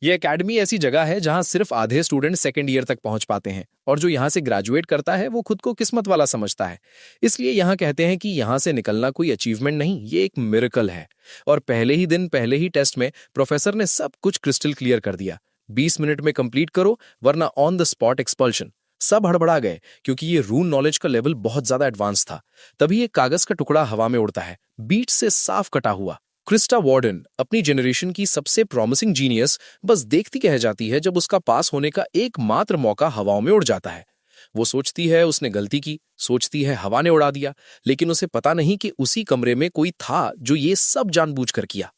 ये एकेडमी ऐसी जगह है जहां सिर्फ आधे स्टूडेंट सेकेंड ईयर तक पहुंच पाते हैं और जो यहां से ग्रेजुएट करता है वो खुद को किस्मत वाला समझता है। इसलिए यहां कहते हैं कि यहां से निकलना कोई अचीवमेंट नहीं, ये एक मिरेकल है। और पहले ही दिन पहले ही टेस्ट में प्रोफेसर ने सब कुछ क्रिस्टल क्लियर कर दिया। 20 मिनट में कंप्लीट करो वरना ऑन द स्पॉट एक्सपल्शन। सब हड़बड़ा गए क्योंकि ये रूल नॉलेज का लेवल बहुत ज्यादा एडवांस था। तभी एक कागज का टुकड़ा हवा में उड़ता है, बीच से साफ कटा हुआ। क्रिस्टा वार्डन, अपनी जनरेशन की सबसे प्रॉमिसिंग जीनियस, बस देखती कह जाती है जब उसका पास होने का एकमात्र मौका हवाओं में उड़ जाता है। वो सोचती है उसने गलती की, सोचती है हवा ने उड़ा दिया, लेकिन उसे पता नहीं कि उसी कमरे में कोई था जो ये सब जानबूझकर किया।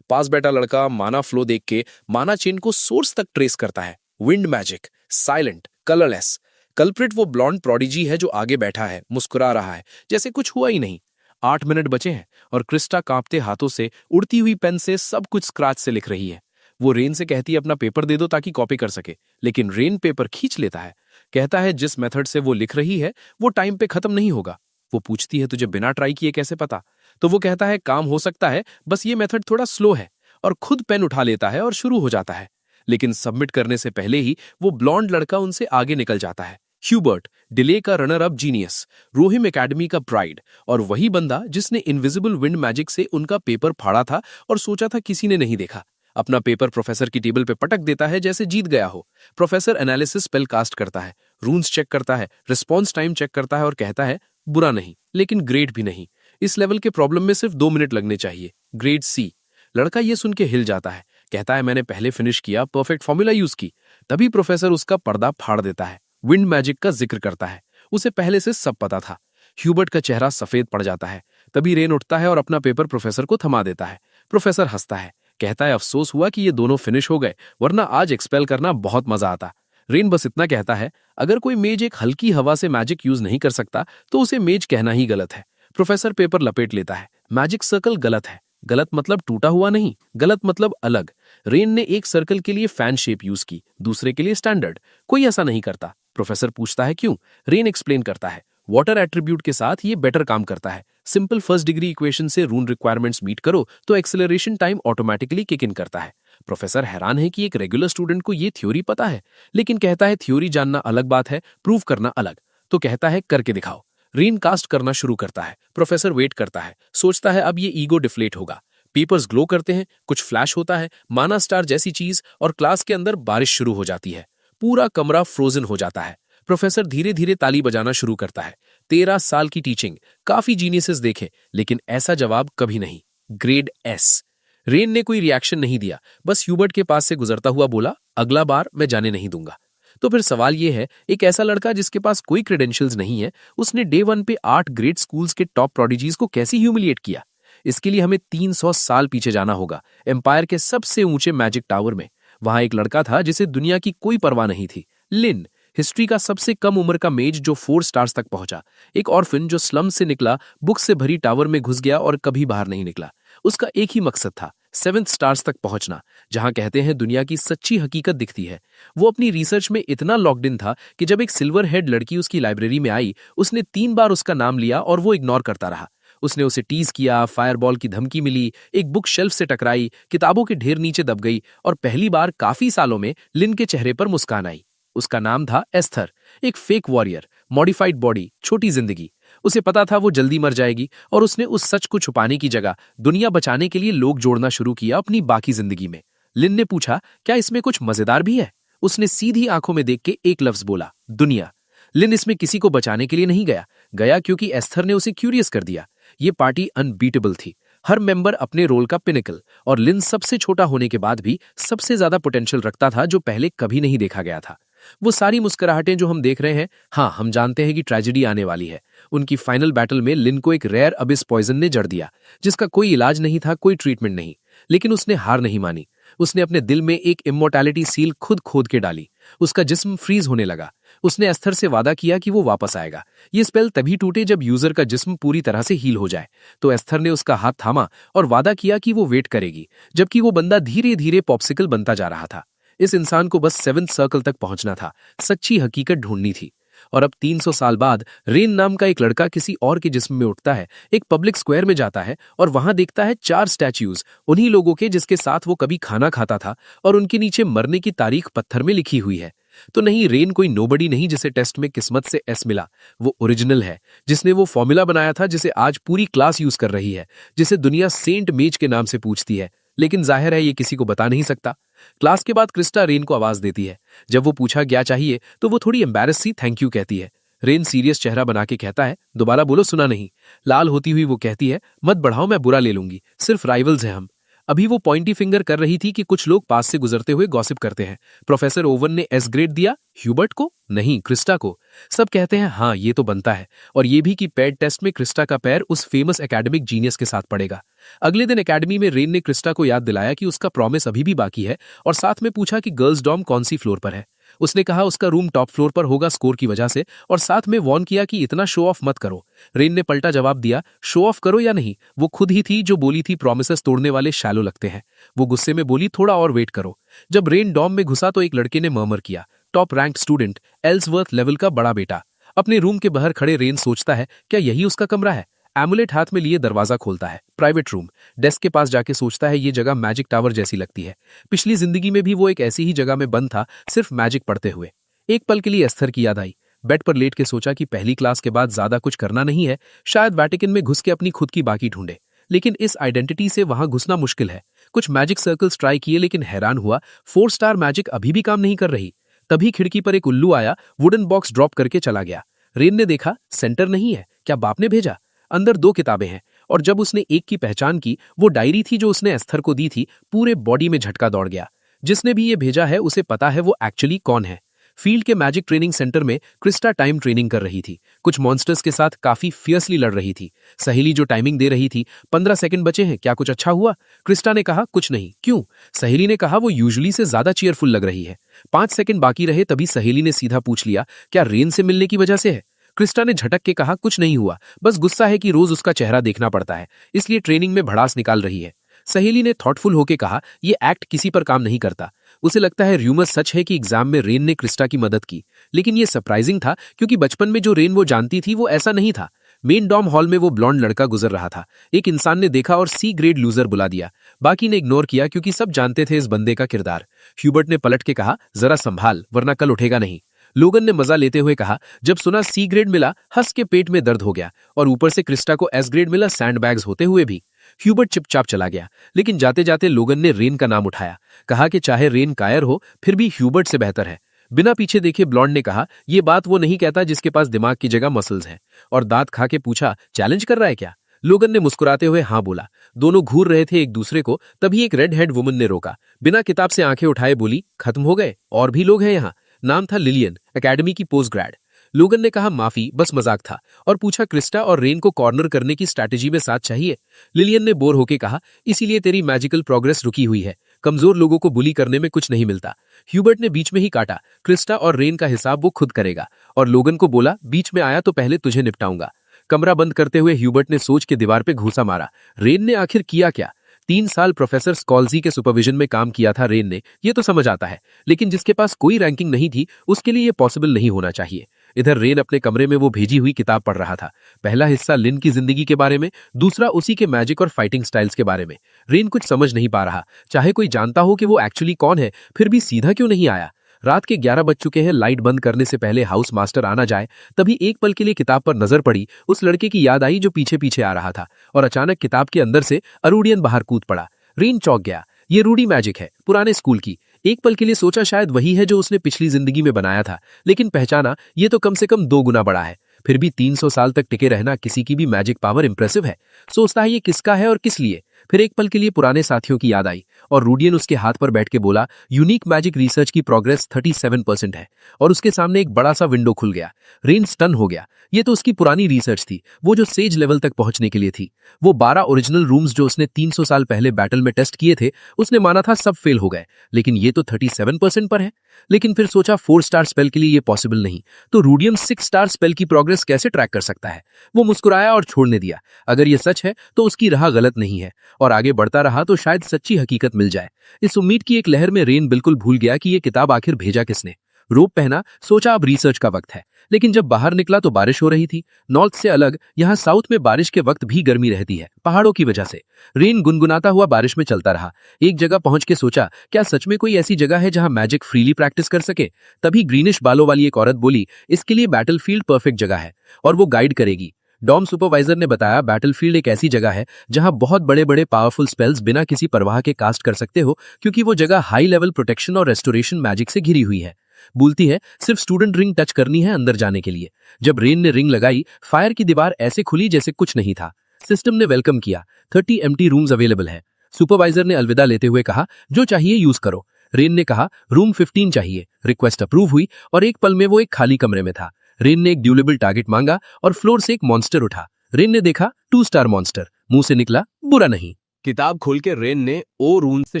पास बैठा लड़का माना फ्लो देख के माना चेन को सोर्स तक ट्रेस करता है। Wind magic, silent, colourless. Culprit वो ब्लॉन्ड प्रोडिजी है जो आगे बैठा है, मुस्कुरा रहा है, जैसे कुछ हुआ ही नहीं। 8 मिनट बचे हैं और क्रिस्टा कांपते हाथों से उड़ती हुई पेन से सब कुछ स्क्रैच से लिख रही है। वो रेन से कहती है अपना पेपर दे दो ताकि कॉपी कर सके, लेकिन रेन पेपर खींच लेता है। कहता है जिस मेथड से वो लिख रही है वो टाइम पे खत्म नहीं होगा। वो पूछती है तुझे बिना ट्राई किए कैसे पता? तो वो कहता है काम हो सकता है, बस ये मेथड थोड़ा स्लो है। और खुद पेन उठा लेता है और शुरू हो जाता है। लेकिन सबमिट करने से पहले ही वो ब्लॉन्ड लड़का उनसे आगे निकल जाता है। ह्यूबर्ट, डिले का runner up genius, Rohim academy का प्राइड, और वही बंदा जिसने इनविजिबल विंड मैजिक से उनका पेपर फाड़ा था और सोचा था किसी ने नहीं देखा। अपना पेपर प्रोफेसर की टेबल पे पटक देता है जैसे जीत गया हो। प्रोफेसर एनालिसिस स्पेल कास्ट करता है, रून्स चेक करता है, रिस्पॉन्स टाइम चेक करता है और कहता है बुरा नहीं, लेकिन ग्रेड भी नहीं। इस लेवल के प्रॉब्लम में सिर्फ 2 मिनट लगने चाहिए। Grade C. लड़का ये सुन के हिल जाता है, कहता है मैंने पहले फिनिश किया, परफेक्ट फॉर्मूला यूज की। तभी प्रोफेसर उसका पर्दा फाड़ देता है, विंड मैजिक का जिक्र करता है। उसे पहले से सब पता था। ह्यूबर्ट का चेहरा सफेद पड़ जाता है। तभी रेन उठता है और अपना पेपर प्रोफेसर को थमा देता है। प्रोफेसर हंसता है, कहता है अफसोस हुआ कि ये दोनों फिनिश हो गए, वरना आज एक्सपेल करना बहुत मजा आता। रेन बस इतना कहता है अगर कोई मेज एक हल्की हवा से मैजिक यूज नहीं कर सकता तो उसे मेज कहना ही गलत है। प्रोफेसर पेपर लपेट लेता है, मैजिक सर्कल गलत है। गलत मतलब टूटा हुआ नहीं, गलत मतलब अलग। रेन ने एक सर्कल के लिए फैन शेप यूज की, दूसरे के लिए स्टैंडर्ड। कोई ऐसा नहीं करता। प्रोफेसर पूछता है क्यों? रेन एक्सप्लेन करता है वाटर एट्रीब्यूट के साथ ये बेटर काम करता है। सिंपल फर्स्ट डिग्री इक्वेशन से रूल रिक्वायरमेंट्स मीट करो तो acceleration time automatically kick in करता है। प्रोफेसर हैरान है कि एक रेगुलर स्टूडेंट को ये थ्योरी पता है, लेकिन कहता है थ्योरी जानना अलग बात है, प्रूव करना अलग। तो कहता है करके दिखाओ। रेन कास्ट करना शुरू करता है। प्रोफेसर वेट करता है, सोचता है अब ये ईगो डिफ्लेट होगा। पेपर्स ग्लो करते हैं, कुछ फ्लैश होता है, माना स्टार जैसी चीज, और क्लास के अंदर बारिश शुरू हो जाती है। पूरा कमरा फ्रोजन हो जाता है। प्रोफेसर धीरे धीरे ताली बजाना शुरू करता है। 13 साल की टीचिंग, काफी जीनियसेस देखे, लेकिन ऐसा जवाब कभी नहीं। Grade S. रेन ने कोई रिएक्शन नहीं दिया, बस ह्यूबर्ट के पास से गुजरता हुआ बोला अगला बार मैं जाने नहीं दूंगा। तो फिर सवाल यह है, एक ऐसा लड़का जिसके पास कोई क्रेडेंशियल्स नहीं है, उसने डे 1 पे 8 ग्रेड स्कूल्स के टॉप प्रोडिजीज को कैसे ह्यूमिलिएट किया? इसके लिए हमें 300 साल पीछे जाना होगा, एम्पायर के सबसे ऊंचे मैजिक टावर में। वहां एक लड़का था जिसे दुनिया की कोई परवाह नहीं थी, लिन। हिस्ट्री का सबसे कम उम्र का मेज जो 4 स्टार्स तक पहुंचा। एक ऑर्फिन जो स्लम से निकला, बुक से भरी टावर में घुस गया और कभी बाहर नहीं निकला। उसका एक ही मकसद था, 7 स्टार्स तक पहुंचना, जहां कहते हैं दुनिया की सच्ची हकीकत दिखती है। वो अपनी रिसर्च में इतना लॉक्ड इन था कि जब एक सिल्वर हेड लड़की उसकी लाइब्रेरी में आई, उसने 3 बार उसका नाम लिया और वो इग्नोर करता रहा। उसने उसे टीज किया, फायरबॉल की धमकी मिली, एक बुक शेल्फ से टकराई, किताबों के ढेर नीचे दब गई, और पहली बार काफी सालों में लिन के चेहरे पर मुस्कान आई। उसका नाम था एस्थर, एक फेक वॉरियर, मॉडिफाइड बॉडी, छोटी जिंदगी। उसे पता था वो जल्दी मर जाएगी, और उसने उस सच को छुपाने की जगह दुनिया बचाने के लिए लोग जोड़ना शुरू किया अपनी बाकी जिंदगी में। लिन ने पूछा क्या इसमें कुछ मजेदार भी है? उसने सीधी आंखों में देख के एक लफ्ज बोला, दुनिया। लिन इसमें किसी को बचाने के लिए नहीं गया, गया क्योंकि एस्थर ने उसे क्यूरियस कर दिया। ये पार्टी अनबीटेबल थी, हर मेंबर अपने रोल का पिनिकल, और लिन सबसे छोटा होने के बाद भी सबसे ज्यादा पोटेंशियल रखता था जो पहले कभी नहीं देखा गया था। वो सारी मुस्कुराहटें जो हम देख रहे हैं, हाँ हम जानते हैं कि ट्रेजेडी आने वाली है। उनकी फाइनल बैटल में लिन को एक रेयर अबिस पॉइजन ने जड़ दिया, जिसका कोई इलाज नहीं था, कोई ट्रीटमेंट नहीं। लेकिन उसने हार नहीं मानी। उसने अपने दिल में एक इमोर्टैलिटी सील खुद खोद के डाली। उसका जिस्म फ्रीज होने लगा। उसने एस्थर से वादा किया कि वो वापस आएगा। ये स्पेल तभी टूटे जब यूजर का जिस्म पूरी तरह से हील हो जाए। तो एस्थर ने उसका हाथ थामा और वादा किया कि वो वेट करेगी, जबकि वो बंदा धीरे धीरे पॉप्सिकल बनता जा रहा था। इस इंसान को बस 7th सर्कल तक पहुंचना था, सच्ची हकीकत ढूंढनी थी। और अब 300 साल बाद रेन नाम का एक लड़का किसी और के जिस्म में उठता है, एक पब्लिक स्क्वायर में जाता है और वहां देखता है 4 स्टैच्यूज, उन्हीं लोगों के जिसके साथ वो कभी खाना खाता था, और उनके नीचे मरने की तारीख पत्थर में लिखी हुई है। तो नहीं, रेन कोई नोबडी नहीं जिसे टेस्ट में किस्मत से एस मिला। वो ओरिजिनल है, जिसने वो फॉर्मूला बनाया था जिसे आज पूरी क्लास यूज कर रही है, जिसे दुनिया सेंट मेज के नाम से पूछती है। लेकिन जाहिर है ये किसी को बता नहीं सकता। क्लास के बाद क्रिस्टा रेन को आवाज देती है। जब वो पूछा क्या चाहिए तो वो थोड़ी एम्बैरस सी थैंक यू कहती है। रेन सीरियस चेहरा बना के कहता है, दोबारा बोलो, सुना नहीं। लाल होती हुई वो कहती है, मत बढ़ाओ, मैं बुरा ले लूंगी, सिर्फ राइवल्स हैं हम। अभी वो पॉइंटी फिंगर कर रही थी कि कुछ लोग पास से गुजरते हुए गॉसिप करते हैं। प्रोफेसर ओवन ने एस ग्रेड दिया, ह्यूबर्ट को नहीं, क्रिस्टा को। सब कहते हैं हाँ ये तो बनता है, और ये भी कि पैड टेस्ट में क्रिस्टा का पैर उस फेमस एकेडमिक जीनियस के साथ पड़ेगा। अगले दिन एकेडमी में रेन ने क्रिस्टा को याद दिलाया कि उसका प्रॉमिस अभी भी बाकी है, और साथ में पूछा कि गर्ल्स डॉर्म कौन सी फ्लोर पर है। उसने कहा उसका रूम टॉप फ्लोर पर होगा स्कोर की वजह से, और साथ में वॉर्न किया कि इतना शो ऑफ मत करो। रेन ने पलटा जवाब दिया, शो ऑफ करो या नहीं, वो खुद ही थी जो बोली थी प्रॉमिसेस तोड़ने वाले शैलो लगते हैं। वो गुस्से में बोली, थोड़ा और वेट करो। जब रेन डॉर्म में घुसा तो एक लड़के ने मर्मर किया, top rank student, Ellsworth level का बड़ा बेटा। अपने रूम के बाहर खड़े रेन सोचता है, क्या यही उसका कमरा है? एमुलेट हाथ में लिए दरवाजा खोलता है। Private room. डेस्क के पास जाके सोचता है, ये जगह मैजिक टावर जैसी लगती है। पिछली जिंदगी में भी वो एक ऐसी ही जगह में बंद था, सिर्फ मैजिक पढ़ते हुए। एक पल के लिए एस्थर की याद आई। बेड पर लेट के सोचा कि पहली क्लास के बाद ज्यादा कुछ करना नहीं है, शायद वैटिकन में घुस के अपनी खुद की बाकी ढूंढे। लेकिन इस आइडेंटिटी से वहां घुसना मुश्किल है। कुछ मैजिक सर्कल्स ट्राई किए, लेकिन हैरान हुआ, 4 स्टार मैजिक अभी भी काम नहीं कर रही। तभी खिड़की पर एक उल्लू आया, वुडन बॉक्स ड्रॉप करके चला गया। रेन ने देखा, सेंटर नहीं है, क्या बाप ने भेजा? अंदर 2 किताबें हैं, और जब उसने एक की पहचान की, वो डायरी थी जो उसने एस्थर को दी थी। पूरे बॉडी में झटका दौड़ गया। जिसने भी ये भेजा है उसे पता है वो एक्चुअली कौन है। फील्ड के मैजिक ट्रेनिंग सेंटर में क्रिस्टा टाइम ट्रेनिंग कर रही थी। कुछ मॉन्स्टर्स के साथ काफी फियर्सली लड़ रही थी। सहेली जो टाइमिंग दे रही थी, 15 सेकंड बचे हैं, क्या कुछ अच्छा हुआ? क्रिस्टा ने कहा, कुछ नहीं। क्यों? सहेली ने कहा, वो यूजुअली से ज्यादा चीयरफुल लग रही है। 5 सेकंड बाकी रहे, तभी सहेली ने सीधा पूछ लिया, क्या रेन से मिलने की वजह से है? क्रिस्टा ने झटक के कहा, कुछ नहीं हुआ, बस गुस्सा है कि रोज उसका चेहरा देखना पड़ता है, इसलिए ट्रेनिंग में भड़ास निकाल रही है। सहेली ने थॉटफुल होकर कहा, ये एक्ट किसी पर काम नहीं करता। उसे लगता है र्यूमर सच है कि एग्जाम में रेन ने क्रिस्टा की मदद की। लेकिन ये सरप्राइजिंग था, क्योंकि बचपन में जो रेन वो जानती थी वो ऐसा नहीं था। मेन डॉम हॉल में वो ब्लॉन्ड लड़का गुजर रहा था। एक इंसान ने देखा और सी ग्रेड लूजर बुला दिया। बाकी ने इग्नोर किया, क्योंकि सब जानते थे इस बंदे का किरदार। ह्यूबर्ट ने पलट के कहा, जरा संभाल वरना कल उठेगा नहीं। लोगन ने मजा लेते हुए कहा, जब सुना सी ग्रेड मिला, हंस के पेट में दर्द हो गया, और ऊपर से क्रिस्टा को एस ग्रेड मिला, सैंडबैग्स होते हुए भी। ह्यूबर्ट चुपचाप चला गया, लेकिन जाते जाते लोगन ने रेन का नाम उठाया। कहा कि चाहे रेन कायर हो, फिर भी ह्यूबर्ट से बेहतर है। बिना पीछे देखे ब्लॉन्ड ने कहा, यह बात वो नहीं कहता जिसके पास दिमाग की जगह मसल्स हैं, और दांत खा के पूछा, चैलेंज कर रहा है क्या? लोगन ने मुस्कुराते हुए हाँ बोला। दोनों घूर रहे थे एक दूसरे को, तभी एक रेड हेड वुमन ने रोका। बिना किताब से आंखें उठाए बोली, खत्म हो गए? और भी लोग हैं यहाँ। नाम था लिलियन, एकेडमी की पोस्ट ग्रेड। लोगन ने कहा, माफी, बस मजाक था, और पूछा, क्रिस्टा और रेन को कॉर्नर करने की स्ट्रैटेजी में साथ चाहिए? लिलियन ने बोर होके कहा, इसीलिए तेरी मैजिकल प्रोग्रेस रुकी हुई है। कमजोर लोगों को बुली करने में कुछ नहीं मिलता। ह्यूबर्ट ने बीच में ही काटा, क्रिस्टा और रेन का हिसाब वो खुद करेगा, और लोगन को बोला, बीच में आया तो पहले तुझे निपटाऊंगा। कमरा बंद करते हुए ह्यूबर्ट ने सोच के दीवार पे घूसा मारा। रेन ने आखिर किया क्या? 3 साल प्रोफेसर स्कॉल्जी के सुपरविजन में काम किया था रेन ने, ये तो समझ आता है, लेकिन जिसके पास कोई रैंकिंग नहीं थी, उसके लिए ये पॉसिबल नहीं होना चाहिए। इधर रेन अपने कमरे में वो भेजी हुई किताब पढ़ रहा था। पहला हिस्सा लिन की जिंदगी के बारे में, दूसरा उसी के मैजिक और फाइटिंग स्टाइल्स के बारे में। रेन कुछ समझ नहीं पा रहा, चाहे कोई जानता हो कि वो एक्चुअली कौन है, फिर भी सीधा क्यों नहीं आया। रात के 11 बज चुके हैं, लाइट बंद करने से पहले हाउस मास्टर आना जाए। तभी एक पल के लिए किताब पर नजर पड़ी, उस लड़के की याद आई जो पीछे पीछे आ रहा था, और अचानक किताब के अंदर से अरूडियन बाहर कूद पड़ा। रेन चौंक गया, ये रूडी मैजिक है, पुराने स्कूल की। एक पल के लिए सोचा शायद वही है जो उसने पिछली जिंदगी में बनाया था, लेकिन पहचाना ये तो कम से कम 2 गुना बड़ा है। फिर भी 300 साल तक टिके रहना किसी की भी मैजिक पावर इंप्रेसिव है। सोचता है ये किसका है और किस लिए। फिर एक पल के लिए पुराने साथियों की याद आई, और रूडियन उसके हाथ पर बैठ के बोला, यूनिक मैजिक रिसर्च की प्रोग्रेस 37% है। और उसके सामने एक बड़ा सा विंडो खुल गया। रेन स्टन हो गया, ये तो उसकी पुरानी रिसर्च थी, वो जो सेज लेवल तक पहुंचने के लिए थी। वो 12 ओरिजिनल रूम्स जो उसने 300 साल पहले बैटल में टेस्ट किए थे, उसने माना था सब फेल हो गए, लेकिन ये तो 37% पर है। लेकिन फिर सोचा 4 स्टार स्पेल के लिए ये पॉसिबल नहीं, तो रूडियन 6 स्टार स्पेल की प्रोग्रेस कैसे ट्रैक कर सकता है? वो मुस्कुराया और छोड़ने दिया। अगर ये सच है तो उसकी राह गलत नहीं है, और आगे बढ़ता रहा तो शायद सच्ची हकीकत मिल जाए। इस उम्मीद की एक लहर में रेन बिल्कुल भूल गया कि ये किताब आखिर भेजा किसने। रोब पहना, सोचा अब रिसर्च का वक्त है। लेकिन जब बाहर निकला तो बारिश हो रही थी। नॉर्थ से अलग यहाँ साउथ में बारिश के वक्त भी गर्मी रहती है, पहाड़ों की वजह से। रेन गुनगुनाता हुआ बारिश में चलता रहा। एक जगह पहुंच के सोचा, क्या सच में कोई ऐसी जगह है जहां मैजिक फ्रीली प्रैक्टिस कर सके? तभी ग्रीनिश बालों वाली एक औरत बोली, इसके लिए बैटलफील्ड परफेक्ट जगह है और वो गाइड करेगी। डॉम सुपरवाइजर ने बताया, बैटलफील्ड एक ऐसी जगह है जहां बहुत बड़े बड़े पावरफुल स्पेल्स बिना किसी परवाह के कास्ट कर सकते हो, क्योंकि वो जगह हाई लेवल प्रोटेक्शन और रेस्टोरेशन मैजिक से घिरी हुई है। बोलती है, सिर्फ स्टूडेंट रिंग टच करनी है अंदर जाने के लिए। जब रेन ने रिंग लगाई, फायर की दीवार ऐसे खुली जैसे कुछ नहीं था। सिस्टम ने वेलकम किया, 30 एम्प्टी रूम्स अवेलेबल है। सुपरवाइजर ने अलविदा लेते हुए कहा, जो चाहिए यूज करो। रेन ने कहा, रूम 15 चाहिए। रिक्वेस्ट अप्रूव हुई और एक पल में वो एक खाली कमरे में था। रेन ने एक ड्यूरेबल टारगेट मांगा और फ्लोर से एक मॉन्स्टर उठा। रेन ने देखा, 2 स्टार मॉन्स्टर। मुंह से निकला, बुरा नहीं। किताब खोल के रेन ने ओ रून से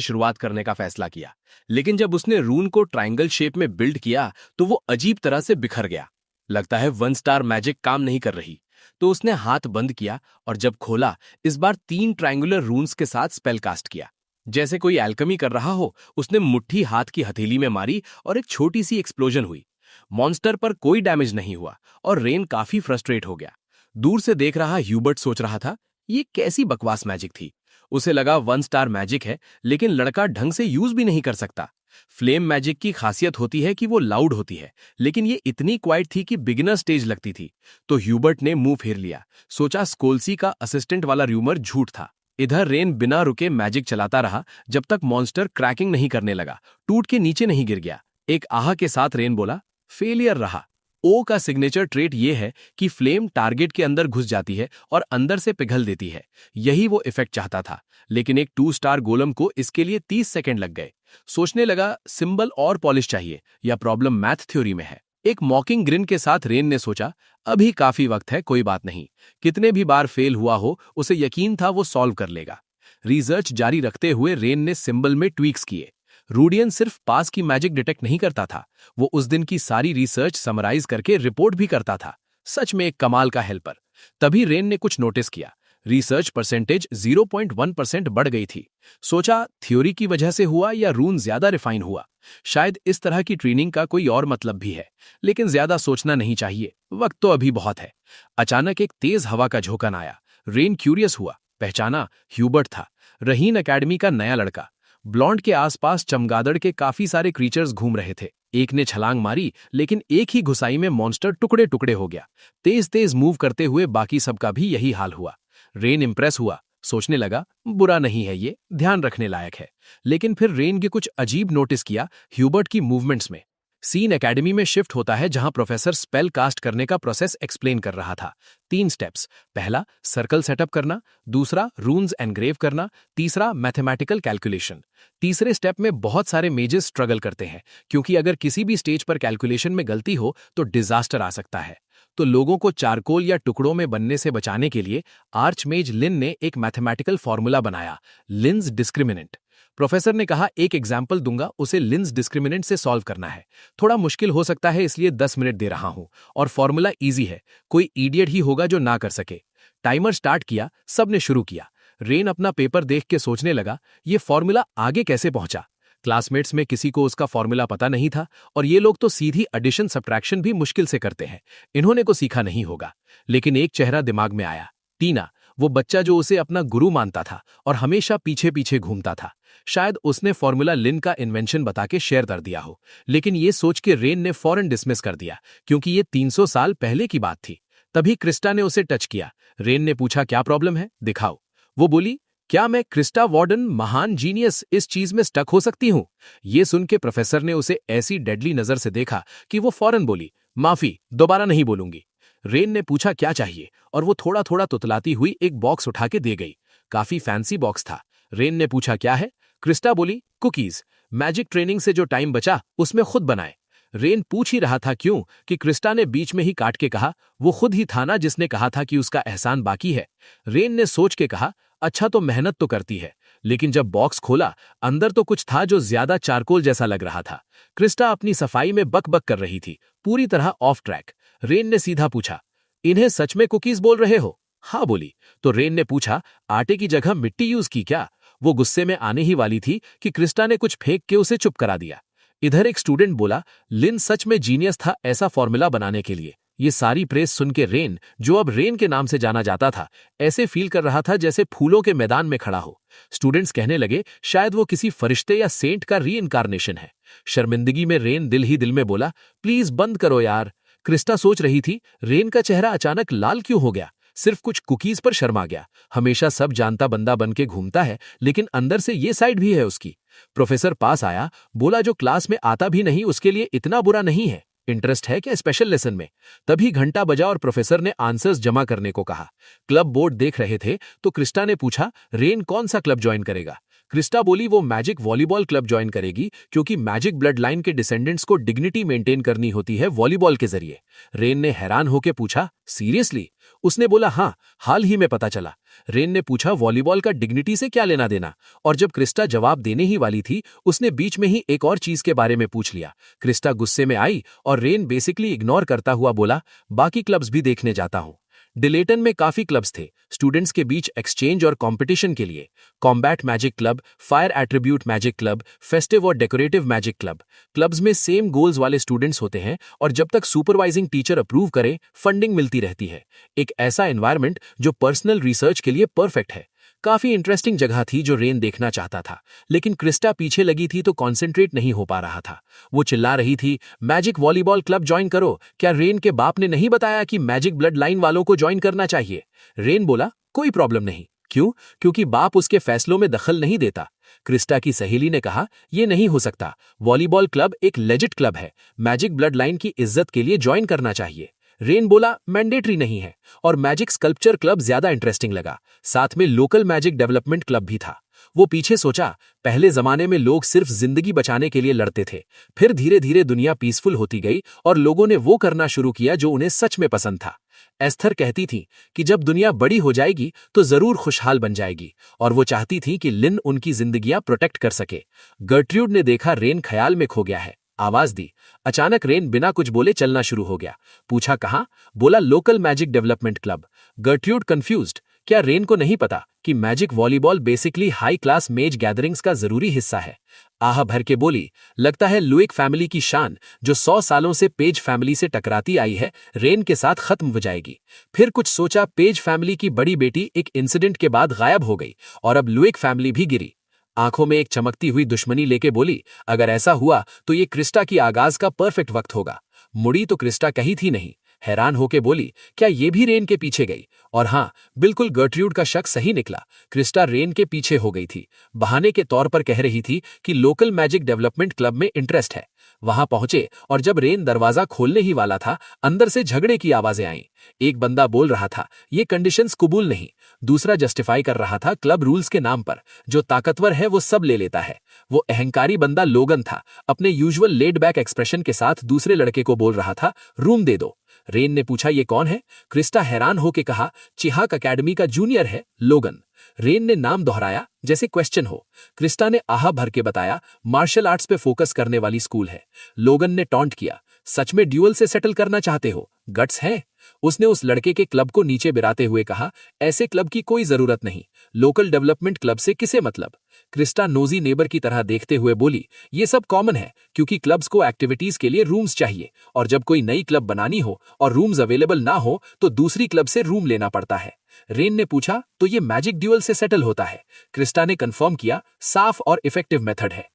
शुरुआत करने का फैसला किया, लेकिन जब उसने रून को ट्रायंगल शेप में बिल्ड किया तो वो अजीब तरह से बिखर गया। लगता है 1 स्टार मैजिक काम नहीं कर रही। तो उसने हाथ बंद किया और जब खोला, इस बार 3 ट्रायंगुलर रून्स के साथ स्पेल कास्ट किया। जैसे कोई एल्केमी कर रहा हो, उसने मुट्ठी हाथ की हथेली में मारी और एक छोटी सी एक्सप्लोजन हुई। मॉन्स्टर पर कोई डैमेज नहीं हुआ और रेन काफी फ्रस्ट्रेट हो गया। दूर से देख रहा ह्यूबर्ट सोच रहा था, ये कैसी बकवास मैजिक थी। उसे लगा 1 स्टार मैजिक है, लेकिन लड़का ढंग से यूज भी नहीं कर सकता। फ्लेम मैजिक की खासियत होती है कि वो लाउड होती है, लेकिन ये इतनी क्वाइट थी कि बिगिनर स्टेज लगती थी। तो ह्यूबर्ट ने मुंह फेर लिया। सोचा स्कोल्सी का असिस्टेंट वाला र्यूमर झूठ था। इधर रेन बिना रुके मैजिक चलाता रहा जब तक मॉन्स्टर क्रैकिंग नहीं करने लगा, टूट के नीचे नहीं गिर गया। एक आह के साथ रेन बोला, फेलियर रहा। ओ का सिग्नेचर ट्रेट ये है कि फ्लेम टारगेट के अंदर घुस जाती है और अंदर से पिघल देती है। यही वो इफेक्ट चाहता था, लेकिन एक 2 स्टार गोलम को इसके लिए 30 सेकंड लग गए। सोचने लगा, सिंबल और पॉलिश चाहिए या प्रॉब्लम मैथ थ्योरी में है। एक मॉकिंग ग्रिन के साथ रेन ने सोचा, अभी काफी वक्त है, कोई बात नहीं। कितने भी बार फेल हुआ हो, उसे यकीन था वो सॉल्व कर लेगा। रिसर्च जारी रखते हुए रेन ने सिंबल में ट्वीक्स किए। रूडियन सिर्फ पास की मैजिक डिटेक्ट नहीं करता था, वो उस दिन की सारी रिसर्च समराइज करके रिपोर्ट भी करता था। सच में एक कमाल का हेल्पर। तभी रेन ने कुछ नोटिस किया, रिसर्च परसेंटेज 0.1% बढ़ गई थी। सोचा, थ्योरी की वजह से हुआ या रून ज्यादा रिफाइन हुआ। शायद इस तरह की ट्रेनिंग का कोई और मतलब भी है, लेकिन ज्यादा सोचना नहीं चाहिए, वक्त तो अभी बहुत है। अचानक एक तेज हवा का झोंका आया। रेन क्यूरियस हुआ, पहचाना, ह्यूबर्ट था, रहीन एकेडमी का नया लड़का। ब्लॉन्ड के आसपास चमगादड़ के काफी सारे क्रीचर्स घूम रहे थे। एक ने छलांग मारी, लेकिन एक ही घुसाई में मॉन्स्टर टुकड़े टुकड़े हो गया। तेज तेज मूव करते हुए बाकी सबका भी यही हाल हुआ। रेन इंप्रेस हुआ, सोचने लगा, बुरा नहीं है ये, ध्यान रखने लायक है। लेकिन फिर रेन के कुछ अजीब नोटिस किया ह्यूबर्ट की मूवमेंट्स में। सीन एकेडमी में शिफ्ट होता है जहां प्रोफेसर स्पेल कास्ट करने का प्रोसेस एक्सप्लेन कर रहा था। 3 स्टेप्स, पहला सर्कल सेटअप करना, दूसरा रून्स एनग्रेव करना, तीसरा मैथमेटिकल कैलकुलेशन। तीसरे स्टेप में बहुत सारे मेजेस स्ट्रगल करते हैं, क्योंकि अगर किसी भी स्टेज पर कैलकुलेशन में गलती हो तो डिजास्टर आ सकता है। तो लोगों को चारकोल या टुकड़ों में बनने से बचाने के लिए आर्चमेज लिन ने एक मैथमेटिकल फॉर्मूला बनाया, लिन्स डिस्क्रिमिनेंट। प्रोफेसर ने कहा, एक एग्जाम्पल दूंगा, उसे लिन्स डिस्क्रिमिनेंट से सॉल्व करना है। थोड़ा मुश्किल हो सकता है, इसलिए 10 मिनट दे रहा हूं, और फॉर्मूला इजी है, कोई इडियट ही होगा जो ना कर सके। टाइमर स्टार्ट किया, सबने शुरू किया। रेन अपना पेपर देख के सोचने लगा, ये फॉर्मूला आगे कैसे पहुंचा। क्लासमेट्स में किसी को उसका फॉर्मूला पता नहीं था, और ये लोग तो सीधी एडिशन सब्ट्रैक्शन भी मुश्किल से करते हैं, इन्होंने को सीखा नहीं होगा। लेकिन एक चेहरा दिमाग में आया, टीना, वो बच्चा जो उसे अपना गुरु मानता था और हमेशा पीछे पीछे घूमता था। शायद उसने फॉर्मूला लिन का इन्वेंशन बता के शेयर कर दिया हो। लेकिन ये सोच के रेन ने फौरन डिसमिस कर दिया, क्योंकि ये 300 साल पहले की बात थी। तभी क्रिस्टा ने उसे टच किया। रेन ने पूछा, क्या प्रॉब्लम है, दिखाओ। वो बोली, क्या मैं क्रिस्टा वार्डन, महान जीनियस, इस चीज में स्टक हो सकती हूं? ये सुन के प्रोफेसर ने उसे ऐसी डेडली नजर से देखा कि वो फौरन बोली, माफी, दोबारा नहीं बोलूंगी। रेन ने पूछा, क्या चाहिए, और वो थोड़ा थोड़ा तुतलाती हुई एक बॉक्स उठा के दे गई। काफी फैंसी बॉक्स था। रेन ने पूछा, क्या है? क्रिस्टा बोली, कुकीज, मैजिक ट्रेनिंग से जो टाइम बचा उसमें खुद बनाए। रेन पूछ ही रहा था क्यों, कि क्रिस्टा ने बीच में ही काट के कहा, वो खुद ही था ना जिसने कहा था कि उसका एहसान बाकी है। रेन ने सोच के कहा, अच्छा तो मेहनत तो करती है। लेकिन जब बॉक्स खोला, अंदर तो कुछ था जो ज्यादा चारकोल जैसा लग रहा था। क्रिस्टा अपनी सफाई में बक बक कर रही थी, पूरी तरह ऑफ ट्रैक। रेन ने सीधा पूछा, इन्हें सच में कुकीज बोल रहे हो? हाँ बोली। तो रेन ने पूछा, आटे की जगह मिट्टी यूज की क्या? वो गुस्से में आने ही वाली थी कि क्रिस्टा ने कुछ फेंक के उसे चुप करा दिया। इधर एक स्टूडेंट बोला, लिन सच में जीनियस था ऐसा फॉर्मूला बनाने के लिए। ये सारी प्रेस सुन के रेन, जो अब रेन के नाम से जाना जाता था, ऐसे फील कर रहा था जैसे फूलों के मैदान में खड़ा हो। स्टूडेंट्स कहने लगे शायद वो किसी फरिश्ते या सेंट का रीइंकारनेशन है। शर्मिंदगी में रेन दिल ही दिल में बोला, प्लीज बंद करो यार। क्रिस्टा सोच रही थी, रेन का चेहरा अचानक लाल क्यों हो गया? सिर्फ कुछ कुकीज पर शर्मा गया। हमेशा सब जानता बंदा बन के घूमता है, लेकिन अंदर से ये साइड भी है उसकी। प्रोफेसर पास आया, बोला जो क्लास में आता भी नहीं उसके लिए इतना बुरा नहीं है। इंटरेस्ट है क्या स्पेशल लेसन में? तभी घंटा बजा और प्रोफेसर ने आंसर्स जमा करने को कहा। क्लब बोर्ड देख रहे थे तो क्रिस्टा ने पूछा, रेन कौन सा क्लब ज्वाइन करेगा? क्रिस्टा बोली वो मैजिक वॉलीबॉल क्लब ज्वाइन करेगी, क्योंकि मैजिक ब्लड लाइन के डिसेंडेंट्स को डिग्निटी मेंटेन करनी होती है वॉलीबॉल के जरिए। रेन ने हैरान होकर पूछा, सीरियसली? उसने बोला हाँ, हाल ही में पता चला। रेन ने पूछा, वॉलीबॉल का डिग्निटी से क्या लेना देना? और जब क्रिस्टा जवाब देने ही वाली थी, उसने बीच में ही एक और चीज के बारे में पूछ लिया। क्रिस्टा गुस्से में आई और रेन बेसिकली इग्नोर करता हुआ बोला, बाकी क्लब्स भी देखने जाता हूं। डिलेटन में काफी क्लब्स थे स्टूडेंट्स के बीच एक्सचेंज और कंपटीशन के लिए। Combat magic club, fire attribute magic club, festive और डेकोरेटिव मैजिक क्लब। क्लब्स में सेम गोल्स वाले स्टूडेंट्स होते हैं और जब तक सुपरवाइजिंग टीचर अप्रूव करे फंडिंग मिलती रहती है। एक ऐसा एनवायरनमेंट जो पर्सनल रिसर्च के लिए परफेक्ट है। काफी इंटरेस्टिंग जगह थी जो रेन देखना चाहता था, लेकिन क्रिस्टा पीछे लगी थी तो कॉन्सेंट्रेट नहीं हो पा रहा था। वो चिल्ला रही थी, मैजिक वॉलीबॉल क्लब ज्वाइन करो। क्या रेन के बाप ने नहीं बताया कि मैजिक ब्लड लाइन वालों को ज्वाइन करना चाहिए? रेन बोला, कोई प्रॉब्लम नहीं। क्यों? क्योंकि बाप उसके फैसलों में दखल नहीं देता। क्रिस्टा की सहेली ने कहा, यह नहीं हो सकता। वॉलीबॉल क्लब एक लेजिट क्लब है, मैजिक ब्लड लाइन की इज्जत के लिए ज्वाइन करना चाहिए। रेन बोला, मैंडेटरी नहीं है। और मैजिक स्कल्पचर क्लब ज्यादा इंटरेस्टिंग लगा। साथ में लोकल मैजिक डेवलपमेंट क्लब भी था। वो पीछे सोचा, पहले जमाने में लोग सिर्फ जिंदगी बचाने के लिए लड़ते थे, फिर धीरे धीरे दुनिया पीसफुल होती गई और लोगों ने वो करना शुरू किया जो उन्हें सच में पसंद था। एस्थर कहती थी कि जब दुनिया बड़ी हो जाएगी तो जरूर खुशहाल बन जाएगी, और वो चाहती थी कि लिन उनकी जिंदगियां प्रोटेक्ट कर सके। गर्ट्रूड ने देखा रेन ख्याल में खो गया है, आवाज दी। अचानक रेन बिना कुछ बोले चलना शुरू हो गया। पूछा कहां? बोला local magic development club. Gertrude confused, क्या रेन को नहीं पता कि magic volleyball basically high class मेज गैदरिंग्स का जरूरी हिस्सा है? आह भर के बोली, लगता है लुइक फैमिली की शान जो 100 सालों से पेज फैमिली से टकराती आई है, रेन के साथ खत्म हो जाएगी। फिर कुछ सोचा, पेज फैमिली की बड़ी बेटी एक इंसिडेंट के बाद गायब हो गई और अब लुइक फैमिली भी गिरी। आंखों में एक चमकती हुई दुश्मनी लेके बोली, अगर ऐसा हुआ तो ये क्रिस्टा की आगाज का परफेक्ट वक्त होगा। मुड़ी तो क्रिस्टा कहीं थी नहीं। हैरान होके बोली, क्या ये भी रेन के पीछे गई? और हाँ, बिल्कुल गर्ट्रूड का शक सही निकला। क्रिस्टा रेन के पीछे हो गई थी। बहाने के तौर पर कह रही थी कि लोकल मैजिक डेवलपमेंट क्लब में इंटरेस्ट है। वहां पहुंचे और जब रेन दरवाजा खोलने ही वाला था, अंदर से झगड़े की आवाजें आईं। एक बंदा बोल रहा था, ये कंडीशंस कबूल नहीं। दूसरा जस्टिफाई कर रहा था क्लब रूल्स के नाम पर, जो ताकतवर है वो सब ले लेता है। वो अहंकारी बंदा लोगन था, अपने यूजुअल लेड बैक एक्सप्रेशन के साथ दूसरे लड़के को बोल रहा था, रूम दे दो। रेन ने पूछा, ये कौन है? क्रिस्टा हैरान होके कहा, चिहाक अकेडमी का जूनियर है, लोगन। रेन ने नाम दोहराया जैसे क्वेश्चन हो। क्रिस्टा ने आहा भर के बताया, मार्शल आर्ट्स पे फोकस करने वाली स्कूल है। लोगन ने टॉन्ट किया, सच में ड्यूअल से सेटल करना चाहते हो? गट्स है? उसने उस लड़के के क्लब को नीचे बिराते हुए कहा, ऐसे क्लब की कोई जरूरत नहीं। लोकल डेवलपमेंट क्लब से किसे मतलब? क्रिस्टा नोजी नेबर की तरह देखते हुए बोली, ये सब कॉमन है क्योंकि क्लब्स को एक्टिविटीज के लिए रूम्स चाहिए, और जब कोई नई क्लब बनानी हो और रूम्स अवेलेबल ना हो तो दूसरी क्लब से रूम लेना पड़ता है। रेन ने पूछा, तो ये मैजिक ड्यूअल से सेटल होता है? क्रिस्टा ने कंफर्म किया, साफ और इफेक्टिव मेथड है।